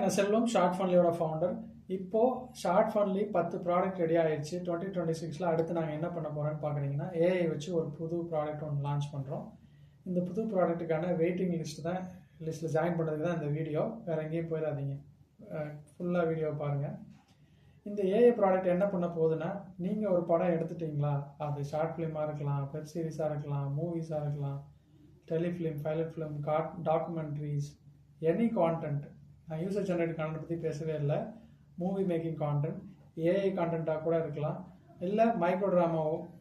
நான் செல்வம் short ஃபன்லியோட founder. இப்போது short ஃபன்லி 10 product ready ஆயிடுச்சு. 2026 அடுத்து நாங்கள் என்ன பண்ண போகிறோன்னு பார்க்குறீங்கன்னா, ஏஐ வச்சு ஒரு புது ப்ராடக்ட் ஒன்று லான்ச் பண்ணுறோம். இந்த புது ப்ராடக்ட்டுக்கான வெயிட்டிங் லிஸ்ட்டில் ஜாயின் பண்ணுறதுக்கு தான் இந்த வீடியோ. வேறு எங்கேயும் போயிடாதீங்க, ஃபுல்லாக வீடியோ பாருங்கள். இந்த ஏஐ ப்ராடக்ட் என்ன பண்ண போகுதுன்னா, நீங்கள் ஒரு படம் எடுத்துட்டிங்களா, அது ஷார்ட் ஃபிலிமாக இருக்கலாம், வெப் சீரிஸாக இருக்கலாம், மூவிஸாக இருக்கலாம், telefilm, pilot film, documentaries, any content. நான் யூசர் ஜென்ரேட் கான்டென்ட் பற்றி பேசவே இல்லை. மூவி மேக்கிங் கான்டென்ட், ஏஐ கான்டென்ட்டாக கூட இருக்கலாம், இல்லை மைக்ரோ ட்ராமா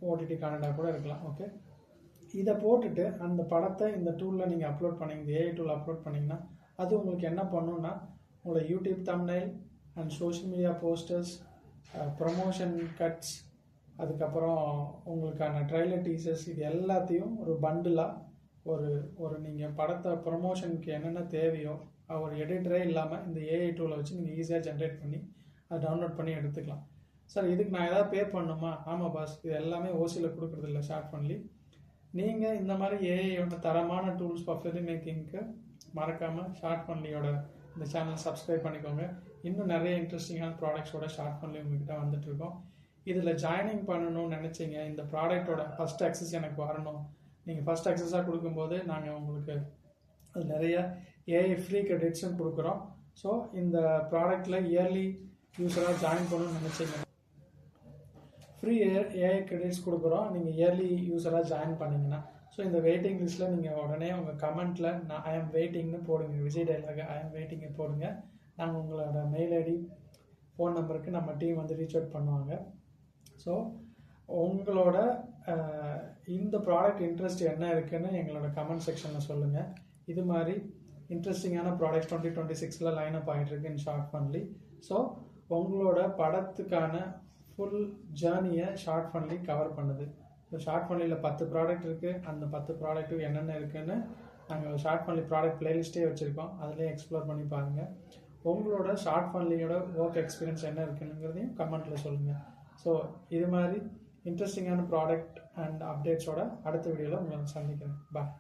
ஓடிடி கான்டென்ட்டாக கூட இருக்கலாம். ஓகே, இதை போட்டுட்டு அந்த படத்தை இந்த டூலில் நீங்கள் அப்லோட் பண்ணிங்க, இந்த ஏஐ டூல் அப்லோட் பண்ணிங்கன்னா அது உங்களுக்கு என்ன பண்ணுன்னா, உங்களோட YouTube thumbnail and social media posters, promotion cuts, அதுக்கப்புறம் உங்களுக்கான ட்ரைலர் டீசர்ஸ், இது எல்லாத்தையும் ஒரு பண்டிலாக ஒரு நீங்கள் படத்தை ப்ரமோஷனுக்கு என்னென்ன தேவையோ ஒரு எடிட்டரே இல்லாமல் இந்த ஏஐ டூலை வச்சு நீங்கள் ஈஸியாக ஜென்ரேட் பண்ணி அதை டவுன்லோட் பண்ணி எடுத்துக்கலாம். சார், இதுக்கு நான் எதாவது பே பண்ணணுமா? ஆமாம் பாஸ், இது எல்லாமே ஓசியில் கொடுக்குறதில்ல ஷார்ட் ஃபன்லி. நீங்கள் இந்த மாதிரி ஏஐயோட தரமான டூல்ஸ் ஃபார் ஃபிலிம் மேக்கிங்க்கு மறக்காமல் ஷார்ட் ஃபன்லியோட இந்த சேனல் சப்ஸ்கிரைப் பண்ணிக்கோங்க. இன்னும் நிறைய இன்ட்ரெஸ்டிங்கான ப்ராடக்ட்ஸோட ஷார்ட் ஃபன்லி உங்கள்கிட்ட வந்துட்டுருக்கோம். இதில் ஜாயினிங் பண்ணணும்னு நினச்சிங்க, இந்த ப்ராடக்டோட ஃபஸ்ட் அக்சஸ் எனக்கு வரணும், நீங்கள் ஃபஸ்ட் அக்சஸாக கொடுக்கும்போது நாங்கள் உங்களுக்கு அது நிறைய ஏஐ ஃப்ரீ கிரெடிட்ஸும் கொடுக்குறோம். ஸோ இந்த ப்ராடக்டில் இயர்லி யூஸராக ஜாயின் பண்ணணும்னு நினச்சிங்க, ஃப்ரீ ஏஐ கிரெடிட்ஸ் கொடுக்குறோம் நீங்கள் இயர்லி யூஸராக ஜாயின் பண்ணிங்கன்னா. ஸோ இந்த வெயிட்டிங் லிஸ்ட்டில் நீங்கள் உடனே உங்கள் கமெண்ட்டில் நான் ஐ எம் வெயிட்டிங்னு போடுங்க, விஜய் டைலாக் ஐ எம் வெயிட்டிங்கை போடுங்க. நாங்கள் உங்களோட மெயில் ஐடி, ஃபோன் நம்பருக்கு நம்ம டீம் வந்து ரீச் அவுட் பண்ணுவாங்க. ஸோ உங்களோட இந்த ப்ராடக்ட் இன்ட்ரெஸ்ட் என்ன இருக்குன்னு எங்களோட கமெண்ட் செக்ஷனில் சொல்லுங்கள். இது மாதிரி இன்ட்ரெஸ்டிங்கான ப்ராடக்ட் 2026 லைனப் ஆகிட்டுருக்கு இன் ஷார்ட் ஃபன்லி. ஸோ உங்களோட படத்துக்கான ஃபுல் ஜேர்னியை ஷார்ட் ஃபன்லி கவர் பண்ணுது. ஸோ ஷார்ட் ஃபன்லியில் 10 ப்ராடக்ட் இருக்குது. அந்த 10 ப்ராடக்ட்டு என்னென்ன இருக்குதுன்னு நாங்கள் ஷார்ட் ஃபன்லி ப்ராடக்ட் ப்ளேலிஸ்ட்டே வச்சுருக்கோம், அதிலே எக்ஸ்ப்ளோர் பண்ணி பாருங்கள். உங்களோட ஷார்ட் ஃபன்லியோட ஒர்க் எக்ஸ்பீரியன்ஸ் என்ன இருக்குங்கிறதையும் கமெண்ட்டில் சொல்லுங்கள். ஸோ இது மாதிரி இன்ட்ரெஸ்டிங்கான ப்ராடக்ட் அண்ட் அப்டேட்ஸோட அடுத்த வீடியோவில் உங்களை சந்திக்கிறேன். பாய்.